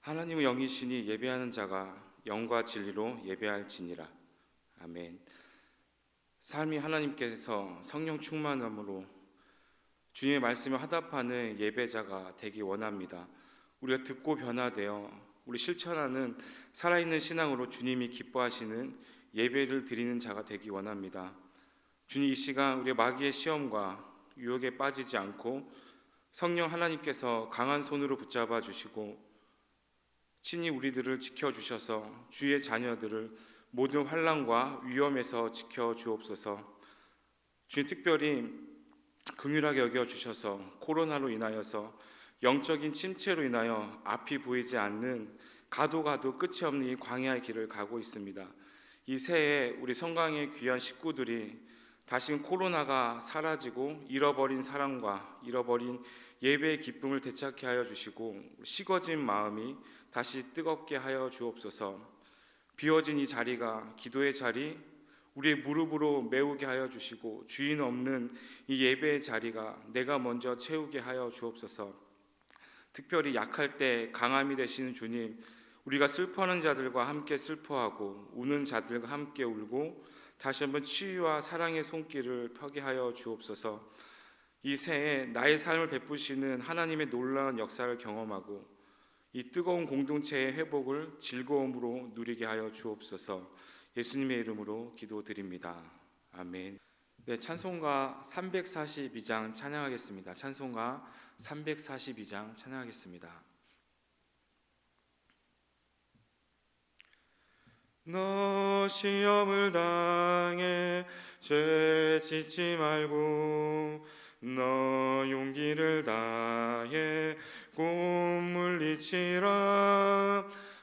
하나님의 영이시니 예배하는 자가 영과 진리로 예배할지니라. 아멘. 삶이 하나님께서 성령 충만함으로 주님의 말씀에 화답하는 예배자가 되기 원합니다. 우리가 듣고 변화되어 우리 실천하는 살아있는 신앙으로 주님이 기뻐하시는 예배를 드리는 자가 되기 원합니다. 주님, 이 시간 우리의 마귀의 시험과 유혹에 빠지지 않고 성령 하나님께서 강한 손으로 붙잡아 주시고 친히 우리들을 지켜주셔서 주의 자녀들을 모든 환난과 위험에서 지켜주옵소서. 주님, 특별히 긍휼하게 여겨주셔서 코로나로 인하여서 영적인 침체로 인하여 앞이 보이지 않는 가도 끝이 없는 이 광야의 길을 가고 있습니다. 이 새해 우리 성강의 귀한 식구들이 다시금 코로나가 사라지고 잃어버린 사랑과 잃어버린 예배의 기쁨을 되찾게 하여 주시고 식어진 마음이 다시 뜨겁게 하여 주옵소서. 비워진 이 자리가 기도의 자리, 우리의 무릎으로 메우게 하여 주시고 주인 없는 이 예배의 자리가 내가 먼저 채우게 하여 주옵소서. 특별히 약할 때 강함이 되시는 주님, 우리가 슬퍼하는 자들과 함께 슬퍼하고 우는 자들과 함께 울고 다시 한번 치유와 사랑의 손길을 펴게 하여 주옵소서. 이 새해 나의 삶을 베푸시는 하나님의 놀라운 역사를 경험하고 이 뜨거운 공동체의 회복을 즐거움으로 누리게 하여 주옵소서. 예수님의 이름으로 기도드립니다. 아멘. 네, 찬송가 342장 찬양하겠습니다. 찬송가 342장 찬양하겠습니다. 너 시험을 당해 죄 짓지 말고 너 용기를 다해 꼭 물리치라.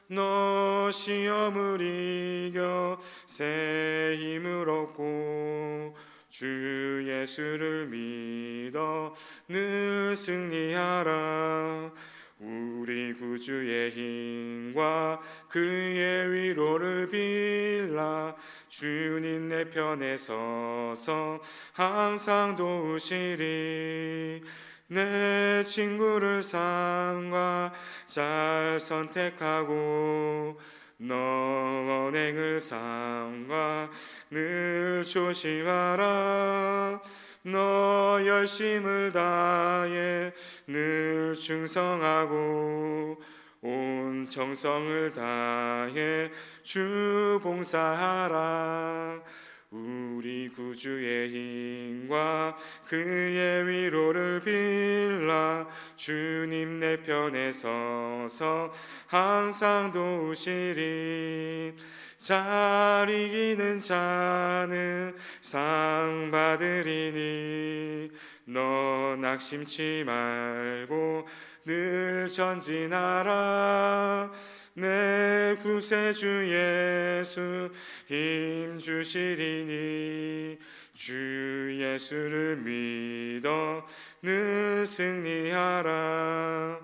너 시험을 이겨 새 힘을 얻고 주 예수를 믿어 늘 승리하라. 우리 구주의 힘과 그의 위로를 빌라. 주님 내 편에 서서 항상 도우시리. 내 친구를 삼가 잘 선택하고 너 언행을 삼가 늘 조심하라. 너 열심을 다해 늘 충성하고 온 정성을 다해 주 봉사하라. 우리 구주의 힘과 그의 위로를 빌라. 주님 내 편에 서서 항상 도우시리. 잘 이기는 자는 상 받으리니 너 낙심치 말고 늘 전진하라. 내 구세주 예수 힘 주시리니 주 예수를 믿어 늘 승리하라.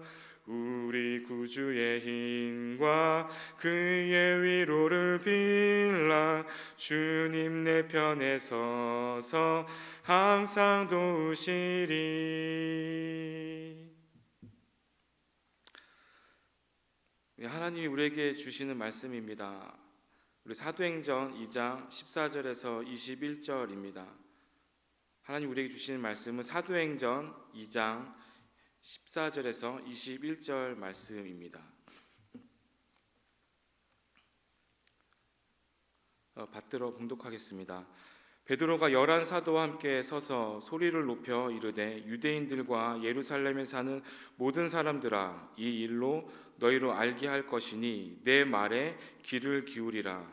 우리 구주의 힘과 그의 위로를 빌라. 주님 내 편에 서서 항상 도우시리. 하나님이 우리에게 주시는 말씀입니다. 우리 사도행전 2장 14절에서 21절입니다. 하나님 우리에게 주시는 말씀은 사도행전 2장 14절에서 21절 말씀입니다. 받들어 봉독하겠습니다. 베드로가 11사도와 함께 서서 소리를 높여 이르되 유대인들과 예루살렘에 사는 모든 사람들아, 이 일로 너희로 알게 할 것이니 내 말에 귀를 기울이라.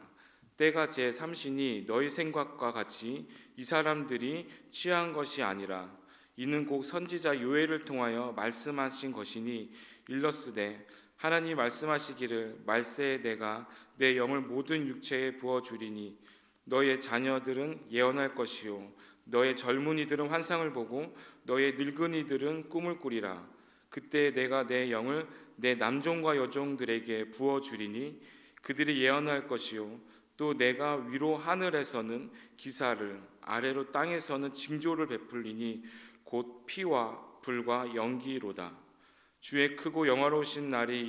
때가 제3시니 너희 생각과 같이 이 사람들이 취한 것이 아니라 이는 곧 선지자 요엘을 통하여 말씀하신 것이니 일렀으되 하나님 말씀하시기를 말세에 내가 내 영을 모든 육체에 부어주리니 너의 자녀들은 예언할 것이요 너의 젊은이들은 환상을 보고 너의 늙은이들은 꿈을 꾸리라. 그때 내가 내 영을 내 남종과 여종들에게 부어주리니 그들이 예언할 것이요 또 내가 위로 하늘에서는 기사를 아래로 땅에서는 징조를 베풀리니 곧 피와 불과 연기로다. 주의 크고 영화로우신 날이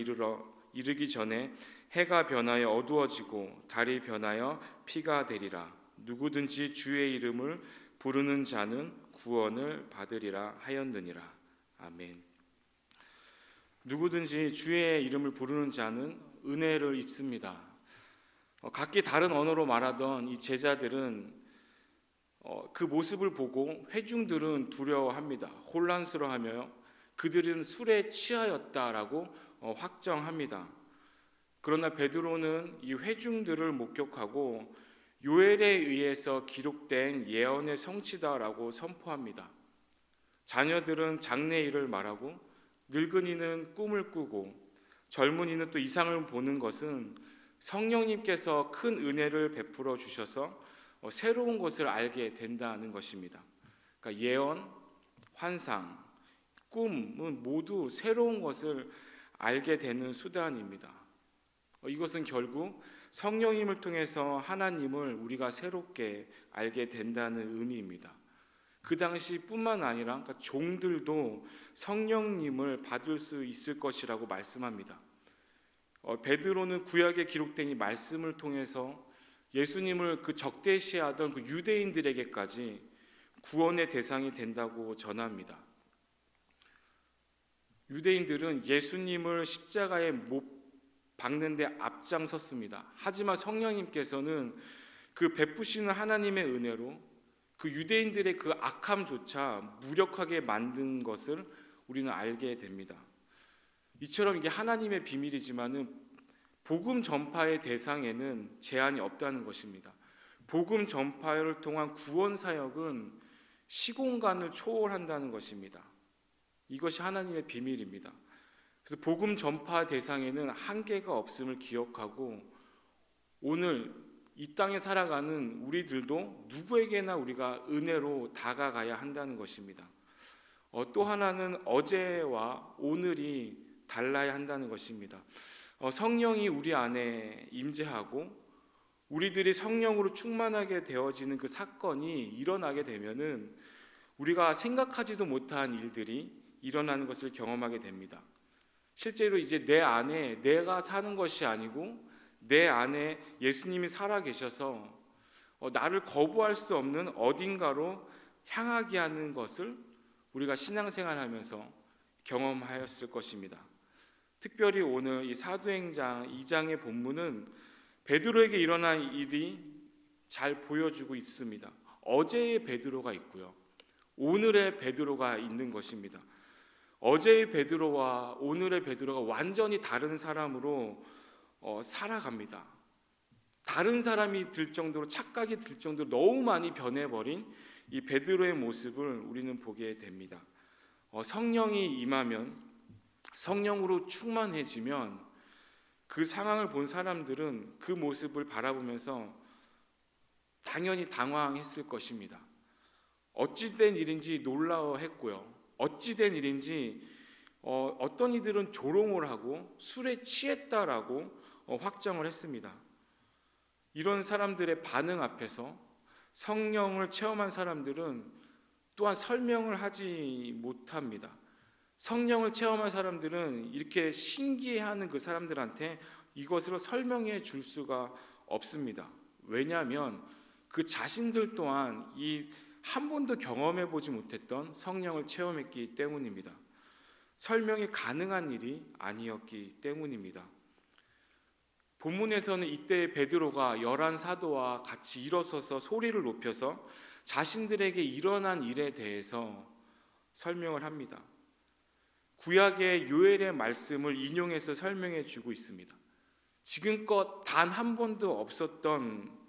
이르기 전에 해가 변하여 어두워지고 달이 변하여 피가 되리라. 누구든지 주의 이름을 부르는 자는 구원을 받으리라 하였느니라. 아멘. 누구든지 주의 이름을 부르는 자는 은혜를 입습니다. 각기 다른 언어로 말하던 이 제자들은 그 모습을 보고 회중들은 두려워합니다. 혼란스러워하며 그들은 술에 취하였다라고 확정합니다. 그러나 베드로는 이 회중들을 목격하고 요엘에 의해서 기록된 예언의 성취다라고 선포합니다. 자녀들은 장래일을 말하고 늙은이는 꿈을 꾸고 젊은이는 또 이상을 보는 것은 성령님께서 큰 은혜를 베풀어 주셔서 새로운 것을 알게 된다는 것입니다. 그러니까 예언, 환상, 꿈은 모두 새로운 것을 알게 되는 수단입니다. 이것은 결국 성령님을 통해서 하나님을 우리가 새롭게 알게 된다는 의미입니다. 그 당시뿐만 아니라 그러니까 종들도 성령님을 받을 수 있을 것이라고 말씀합니다. 베드로는 구약에 기록된 이 말씀을 통해서 예수님을 그 적대시하던 그 유대인들에게까지 구원의 대상이 된다고 전합니다. 유대인들은 예수님을 십자가에 못 박는 데 앞장섰습니다. 하지만 성령님께서는 그 베푸시는 하나님의 은혜로 그 유대인들의 그 악함조차 무력하게 만든 것을 우리는 알게 됩니다. 이처럼 이게 하나님의 비밀이지만은 복음 전파의 대상에는 제한이 없다는 것입니다. 복음 전파를 통한 구원 사역은 시공간을 초월한다는 것입니다. 이것이 하나님의 비밀입니다. 그래서 복음 전파 대상에는 한계가 없음을 기억하고 오늘 이 땅에 살아가는 우리들도 누구에게나 우리가 은혜로 다가가야 한다는 것입니다. 또 하나는 어제와 오늘이 달라야 한다는 것입니다. 성령이 우리 안에 임재하고 우리들이 성령으로 충만하게 되어지는 그 사건이 일어나게 되면은 우리가 생각하지도 못한 일들이 일어나는 것을 경험하게 됩니다. 실제로 이제 내 안에 내가 사는 것이 아니고 내 안에 예수님이 살아 계셔서 나를 거부할 수 없는 어딘가로 향하게 하는 것을 우리가 신앙생활하면서 경험하였을 것입니다. 특별히 오늘 이 사도행전 2장의 본문은 베드로에게 일어난 일이 잘 보여주고 있습니다. 어제의 베드로가 있고요. 오늘의 베드로가 있는 것입니다. 어제의 베드로와 오늘의 베드로가 완전히 다른 사람으로 살아갑니다. 다른 사람이 들 정도로 착각이 들 정도로 너무 많이 변해버린 이 베드로의 모습을 우리는 보게 됩니다. 성령이 임하면 성령으로 충만해지면 그 상황을 본 사람들은 그 모습을 바라보면서 당연히 당황했을 것입니다. 어찌된 일인지 놀라워했고요. 어찌된 일인지 어떤 이들은 조롱을 하고 술에 취했다라고 확정을 했습니다. 이런 사람들의 반응 앞에서 성령을 체험한 사람들은 또한 설명을 하지 못합니다. 성령을 체험한 사람들은 이렇게 신기해하는 그 사람들한테 이것으로 설명해 줄 수가 없습니다. 왜냐하면 그 자신들 또한 이 한 번도 경험해 보지 못했던 성령을 체험했기 때문입니다. 설명이 가능한 일이 아니었기 때문입니다. 본문에서는 이때 베드로가 11 사도와 같이 일어서서 소리를 높여서 자신들에게 일어난 일에 대해서 설명을 합니다. 구약의 요엘의 말씀을 인용해서 설명해 주고 있습니다. 지금껏 단 한 번도 없었던,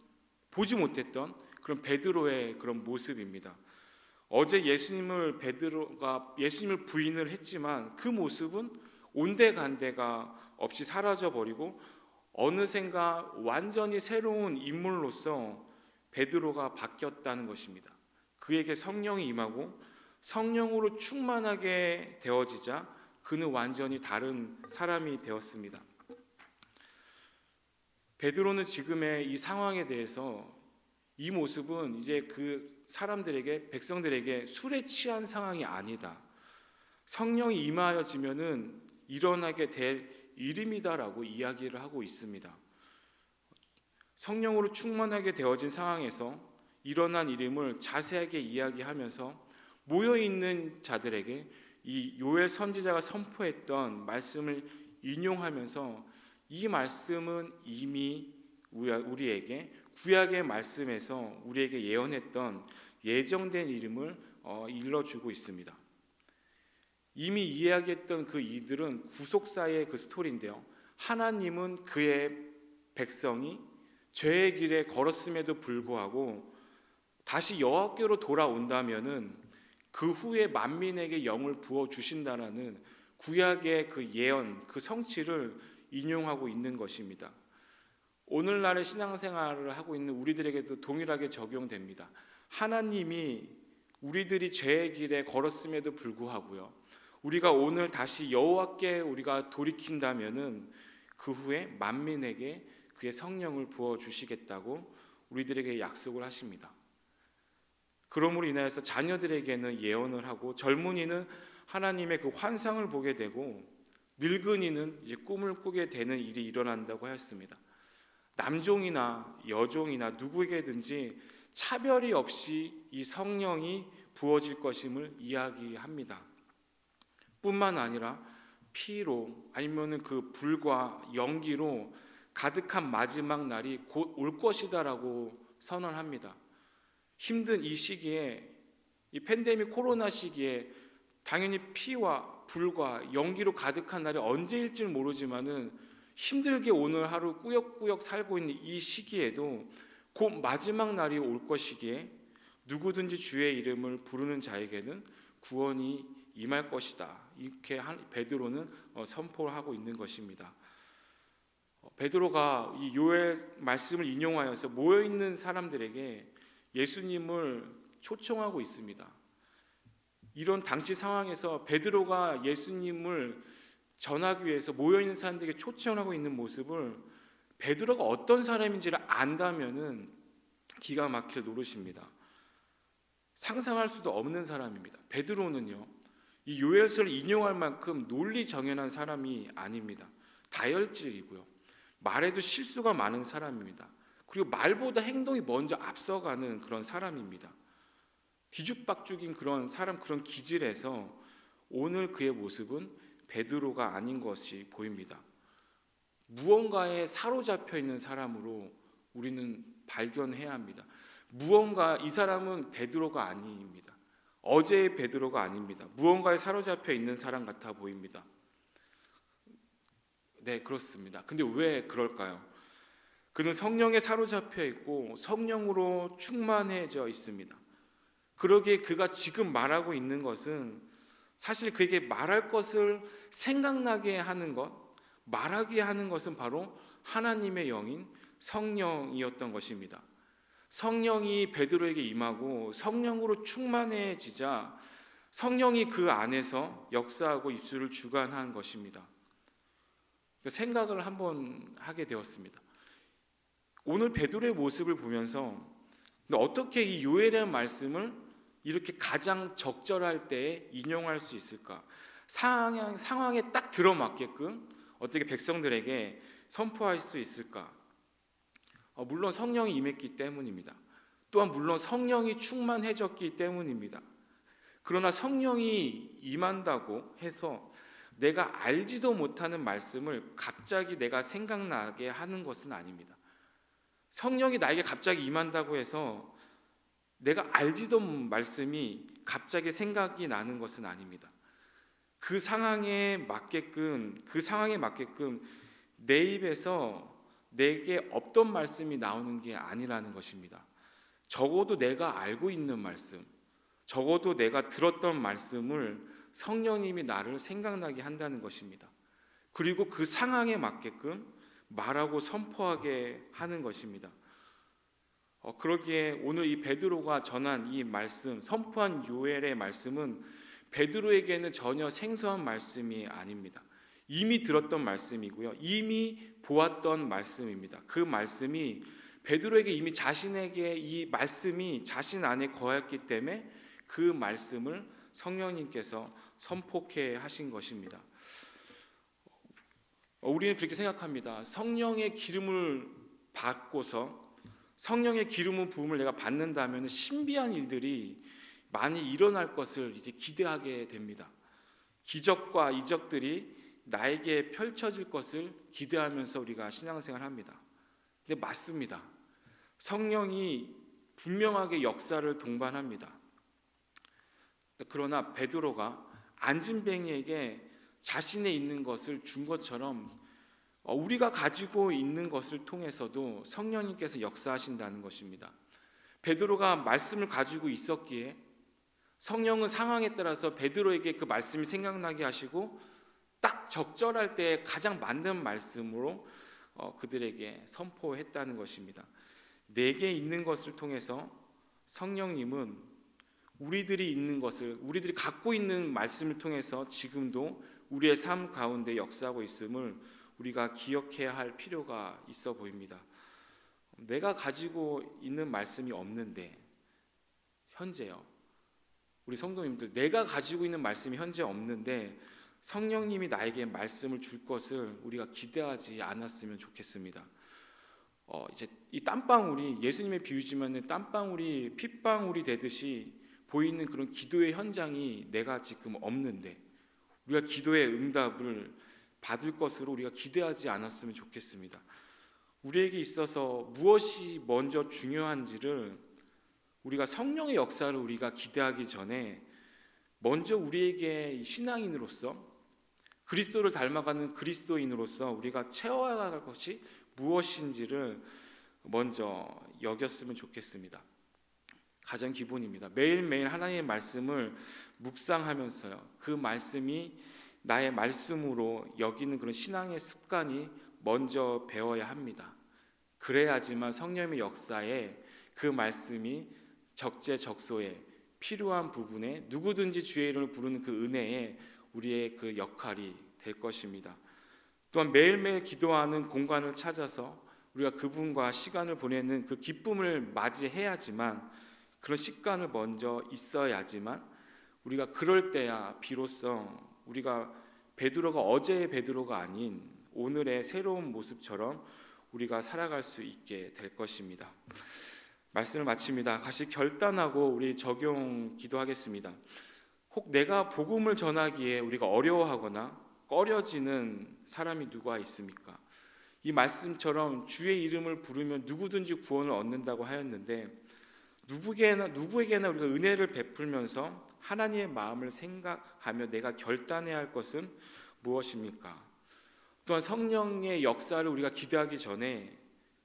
보지 못했던 그런 베드로의 그런 모습입니다. 어제 베드로가 예수님을 부인을 했지만 그 모습은 온데간데가 없이 사라져 버리고 어느샌가 완전히 새로운 인물로서 베드로가 바뀌었다는 것입니다. 그에게 성령이 임하고 성령으로 충만하게 되어지자 그는 완전히 다른 사람이 되었습니다. 베드로는 지금의 이 상황에 대해서 이 모습은 이제 그 사람들에게, 백성들에게 술에 취한 상황이 아니다. 성령이 임하여지면은 일어나게 될 이름이다라고 이야기를 하고 있습니다. 성령으로 충만하게 되어진 상황에서 일어난 이름을 자세하게 이야기하면서 모여있는 자들에게 이 요엘 선지자가 선포했던 말씀을 인용하면서 이 말씀은 이미 우리에게 구약의 말씀에서 우리에게 예언했던 예정된 이름을 일러주고 있습니다. 이미 이야기했던 그 이들은 구속사의 그 스토리인데요, 하나님은 그의 백성이 죄의 길에 걸었음에도 불구하고 다시 여호와께로 돌아온다면은 그 후에 만민에게 영을 부어 주신다라는 구약의 그 예언, 그 성취를 인용하고 있는 것입니다. 오늘날의 신앙생활을 하고 있는 우리들에게도 동일하게 적용됩니다. 하나님이 우리들이 죄의 길에 걸었음에도 불구하고요, 우리가 오늘 다시 여호와께 우리가 돌이킨다면은 그 후에 만민에게 그의 성령을 부어 주시겠다고 우리들에게 약속을 하십니다. 그러므로 인하여서 자녀들에게는 예언을 하고, 젊은이는 하나님의 그 환상을 보게 되고, 늙은이는 이제 꿈을 꾸게 되는 일이 일어난다고 하였습니다. 남종이나 여종이나 누구에게든지 차별이 없이 이 성령이 부어질 것임을 이야기합니다. 뿐만 아니라 피로 아니면은 그 불과 연기로 가득한 마지막 날이 곧 올 것이다라고 선언합니다. 힘든 이 시기에, 이 팬데믹 코로나 시기에 당연히 피와 불과 연기로 가득한 날이 언제일지 모르지만은 힘들게 오늘 하루 꾸역꾸역 살고 있는 이 시기에도 곧 마지막 날이 올 것이기에 누구든지 주의 이름을 부르는 자에게는 구원이 임할 것이다, 이렇게 베드로는 선포하고 있는 것입니다. 베드로가 이 요엘 말씀을 인용하여서 모여있는 사람들에게 예수님을 초청하고 있습니다. 이런 당시 상황에서 베드로가 예수님을 전하기 위해서 모여있는 사람들에게 초청하고 있는 모습을 베드로가 어떤 사람인지를 안다면은 기가 막힐 노릇입니다. 상상할 수도 없는 사람입니다. 베드로는요, 이 요엘서를 인용할 만큼 논리정연한 사람이 아닙니다. 다혈질이고요, 말에도 실수가 많은 사람입니다. 그리고 말보다 행동이 먼저 앞서가는 그런 사람입니다. 뒤죽박죽인 그런 사람, 그런 기질에서 오늘 그의 모습은 베드로가 아닌 것이 보입니다. 무언가에 사로잡혀 있는 사람으로 우리는 발견해야 합니다. 무언가, 이 사람은 베드로가 아닙니다. 어제의 베드로가 아닙니다. 무언가에 사로잡혀 있는 사람 같아 보입니다. 네, 그렇습니다. 근데 왜 그럴까요? 그는 성령에 사로잡혀 있고 성령으로 충만해져 있습니다. 그러기에 그가 지금 말하고 있는 것은 사실 그에게 말할 것을 생각나게 하는 것, 말하게 하는 것은 바로 하나님의 영인 성령이었던 것입니다. 성령이 베드로에게 임하고 성령으로 충만해지자 성령이 그 안에서 역사하고 입술을 주관한 것입니다. 생각을 한번 하게 되었습니다. 오늘 베드로의 모습을 보면서 어떻게 이 요엘의 말씀을 이렇게 가장 적절할 때에 인용할 수 있을까? 상황에 딱 들어맞게끔 어떻게 백성들에게 선포할 수 있을까? 물론 성령이 임했기 때문입니다. 또한 물론 성령이 충만해졌기 때문입니다. 그러나 성령이 임한다고 해서 내가 알지도 못하는 말씀을 갑자기 내가 생각나게 하는 것은 아닙니다. 성령이 나에게 갑자기 임한다고 해서 내가 알지도 못한 말씀이 갑자기 생각이 나는 것은 아닙니다. 그 상황에 맞게끔 내 입에서 내게 없던 말씀이 나오는 게 아니라는 것입니다. 적어도 내가 알고 있는 말씀, 적어도 내가 들었던 말씀을 성령님이 나를 생각나게 한다는 것입니다. 그리고 그 상황에 맞게끔 말하고 선포하게 하는 것입니다. 그러기에 오늘 이 베드로가 전한 이 말씀, 선포한 요엘의 말씀은 베드로에게는 전혀 생소한 말씀이 아닙니다. 이미 들었던 말씀이고요, 이미 보았던 말씀입니다. 그 말씀이 베드로에게 이미 자신에게 이 말씀이 자신 안에 거했기 때문에 그 말씀을 성령님께서 선포케 하신 것입니다. 우리는 그렇게 생각합니다. 성령의 기름을 받고서 성령의 기름을 부음을 내가 받는다면 신비한 일들이 많이 일어날 것을 이제 기대하게 됩니다. 기적과 이적들이 나에게 펼쳐질 것을 기대하면서 우리가 신앙생활을 합니다. 근데 맞습니다. 성령이 분명하게 역사를 동반합니다. 그러나 베드로가 안진뱅이에게 자신에 있는 것을 준 것처럼 우리가 가지고 있는 것을 통해서도 성령님께서 역사하신다는 것입니다. 베드로가 말씀을 가지고 있었기에 성령은 상황에 따라서 베드로에게 그 말씀이 생각나게 하시고 딱 적절할 때 가장 맞는 말씀으로 그들에게 선포했다는 것입니다. 내게 있는 것을 통해서 성령님은 우리들이 있는 것을, 우리들이 갖고 있는 말씀을 통해서 지금도 우리의 삶 가운데 역사하고 있음을 우리가 기억해야 할 필요가 있어 보입니다. 내가 가지고 있는 말씀이 없는데, 현재요, 우리 성도님들, 내가 가지고 있는 말씀이 현재 없는데 성령님이 나에게 말씀을 줄 것을 우리가 기대하지 않았으면 좋겠습니다. 이제 이 땀방울이, 예수님의 비유지만 땀방울이 핏방울이 되듯이 보이는 그런 기도의 현장이 내가 지금 없는데 우리가 기도의 응답을 받을 것으로 우리가 기대하지 않았으면 좋겠습니다. 우리에게 있어서 무엇이 먼저 중요한지를 우리가 성령의 역사를 우리가 기대하기 전에 먼저 우리에게 신앙인으로서 그리스도를 닮아가는 그리스도인으로서 우리가 채워야 할 것이 무엇인지를 먼저 여겼으면 좋겠습니다. 가장 기본입니다. 매일매일 하나님의 말씀을 묵상하면서요, 그 말씀이 나의 말씀으로 여기는 그런 신앙의 습관이 먼저 배워야 합니다. 그래야지만 성령의 역사에 그 말씀이 적재적소에 필요한 부분에 누구든지 주의 이름을 부르는 그 은혜에 우리의 그 역할이 될 것입니다. 또한 매일매일 기도하는 공간을 찾아서 우리가 그분과 시간을 보내는 그 기쁨을 맞이해야지만, 그런 시간을 먼저 있어야지만 우리가 그럴 때야 비로소 우리가 베드로가 어제의 베드로가 아닌 오늘의 새로운 모습처럼 우리가 살아갈 수 있게 될 것입니다. 말씀을 마칩니다. 다시 결단하고 우리 적용 기도하겠습니다. 혹 내가 복음을 전하기에 우리가 어려워하거나 꺼려지는 사람이 누가 있습니까? 이 말씀처럼 주의 이름을 부르면 누구든지 구원을 얻는다고 하였는데 누구에게나 우리가 은혜를 베풀면서 하나님의 마음을 생각하며 내가 결단해야 할 것은 무엇입니까? 또한 성령의 역사를 우리가 기대하기 전에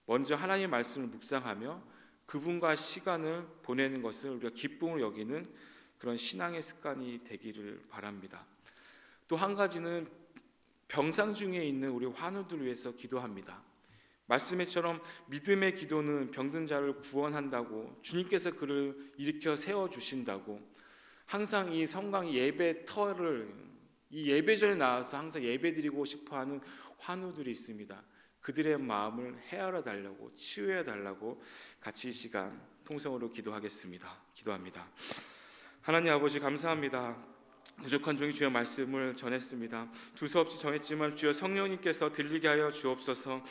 먼저 하나님의 말씀을 묵상하며 그분과 시간을 보내는 것을 우리가 기쁨을 여기는 그런 신앙의 습관이 되기를 바랍니다. 또 한 가지는 병상 중에 있는 우리 환우들 위해서 기도합니다. 말씀에처럼 믿음의 기도는 병든 자를 구원한다고, 주님께서 그를 일으켜 세워주신다고, 항상 이 성강 예배 터를 이 예배전에 나와서 항상 예배드리고 싶어하는 환우들이 있습니다. 그들의 마음을 헤아려 달라고, 치유해 달라고 같이 이 시간 통성으로 기도합니다. 하나님 아버지, 감사합니다. 부족한 종이 주의 말씀을 전했습니다. 두서없이 전했지만 주여 성령님께서 들리게 하여 주옵소서.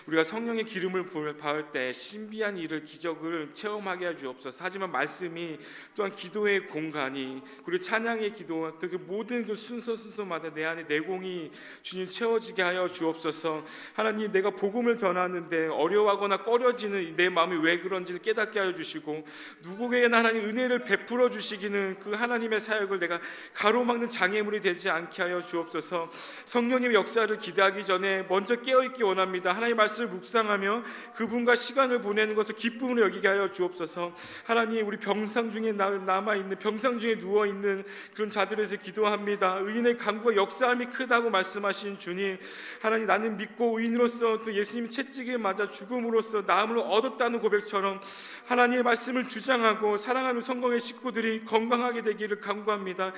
우리가 성령의 기름을 받을 때 신비한 일을, 기적을 체험하게 하여 주옵소서. 하지만 말씀이 또한 기도의 공간이, 그리고 찬양의 기도, 또 그 모든 그 순서마다 내 안에 내공이 주님 채워지게 하여 주옵소서. 하나님, 내가 복음을 전하는데 어려워하거나 꺼려지는 내 마음이 왜 그런지를 깨닫게 하여 주시고, 누구에게나 하나님 은혜를 베풀어 주시기는 그 하나님의 사역을 내가 가로막는 장애물이 되지 않게 하여 주옵소서. 성령님의 역사를 기대하기 전에 먼저 깨어있기 원합니다. 하나님의 말씀을 묵상하며 그분과 시간을 보내는 것을 기쁨으로 여기게 하여 주옵소서. 하나님, 우리 병상 중에 남아있는, 병상 중에 누워있는 그런 자들에서 기도합니다. 의인의 간구와 역사함이 크다고 말씀하신 주님, 하나님, 나는 믿고 의인으로서 또 예수님 채찍에 맞아 죽음으로써 나음을 얻었다는 고백처럼 하나님의 말씀을 주장하고 사랑하는 성공의 식구들이 건강하게 되기를 간구합니다.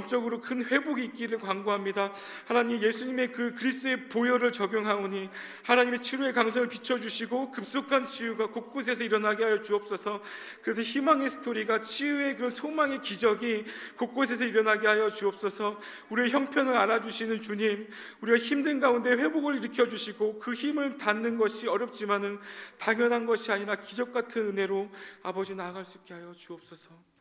영적으로 큰 회복이 있기를 간구합니다. 하나님, 예수님의 그 그리스도의 보혈을 적용하오니 하나님의 치료의 강성을 비춰주시고 급속한 치유가 곳곳에서 일어나게 하여 주옵소서. 그래서 희망의 스토리가, 치유의 그런 소망의 기적이 곳곳에서 일어나게 하여 주옵소서. 우리의 형편을 알아주시는 주님, 우리가 힘든 가운데 회복을 일으켜주시고 그 힘을 닿는 것이 어렵지만은 당연한 것이 아니라 기적 같은 은혜로 아버지 나아갈 수 있게 하여 주옵소서.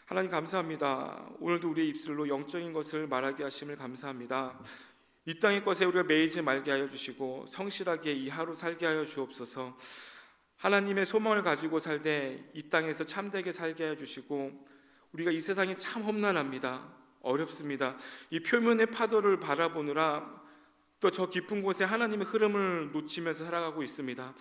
하나님 감사합니다. 오늘도 우리의 입술로 영적인 것을 말하게 하심을 감사합니다. 이 땅의 것에 우리가 매이지 말게 하여 주시고 성실하게 이 하루 살게 하여 주옵소서. 하나님의 소망을 가지고 살되 이 땅에서 참되게 살게 하여 주시고, 우리가 이 세상이 참 험난합니다. 어렵습니다. 이 표면의 파도를 바라보느라 또 저 깊은 곳에 하나님의 흐름을 놓치면서 살아가고 있습니다.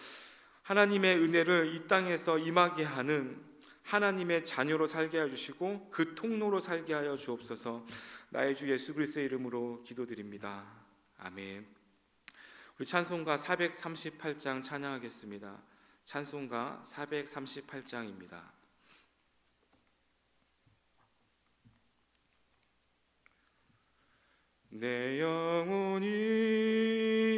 하나님의 은혜를 이 땅에서 임하게 하는 하나님의 자녀로 살게 해주시고 그 통로로 살게 하여 주옵소서. 나의 주 예수 그리스도의 이름으로 기도드립니다. 아멘. 우리 찬송가 438장 찬양하겠습니다. 찬송가 438장입니다. 내 영혼이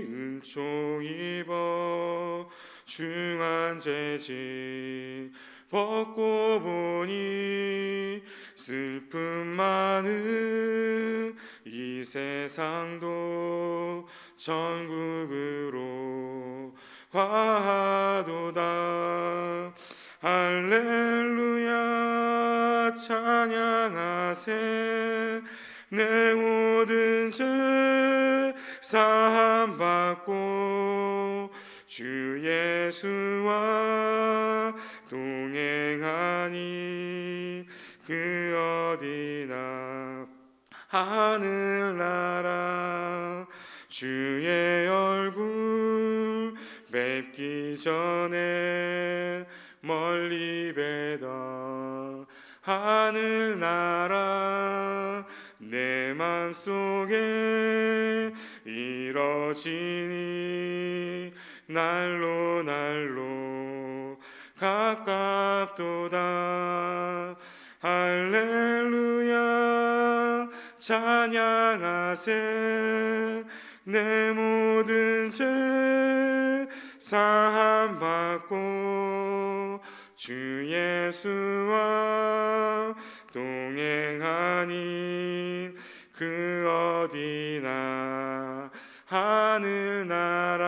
은총 입어 중한 죄짐 벗고 보니 슬픔 많은 이 세상도 천국으로 화하도다. 할렐루야 찬양하세. 내 모든 죄 사함 받고 주 예수와 동행하니 그 어디나 하늘나라. 주의 얼굴 뵙기 전에 멀리 뵈다 하늘나라. 내 맘속에 이뤄지니 날로 날로 가깝도다. 할렐루야 찬양하세. 내 모든 죄 사함 받고 주 예수와 동행하니 그 어디나 하늘나라.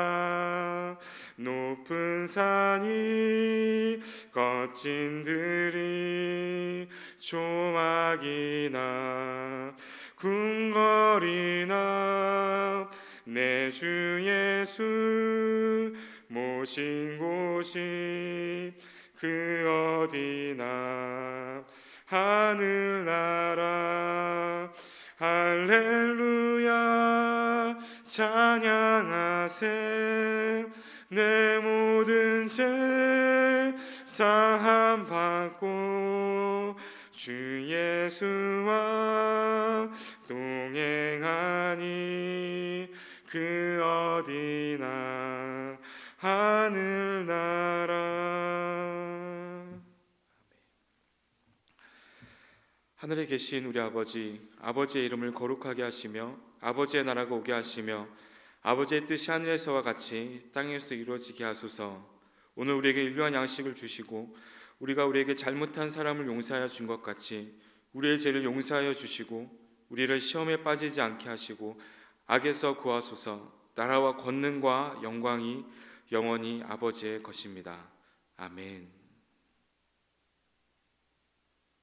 높은 산이 거친 들이 조막이나 궁궐이나 내 주 예수 모신 곳이 그 어디나 하늘나라. 할렐루야 찬양하세. 내 모든 죄 사함 받고 주 예수와 동행하니 그 어디나 하늘나라. 하늘에 계신 우리 아버지, 아버지의 이름을 거룩하게 하시며 아버지의 나라가 오게 하시며 아버지의 뜻이 하늘에서와 같이 땅에서 이루어지게 하소서. 오늘 우리에게 일용할 양식을 주시고 우리가 우리에게 잘못한 사람을 용서하여 준 것 같이 우리의 죄를 용서하여 주시고 우리를 시험에 빠지지 않게 하시고 악에서 구하소서. 나라와 권능과 영광이 영원히 아버지의 것입니다. 아멘.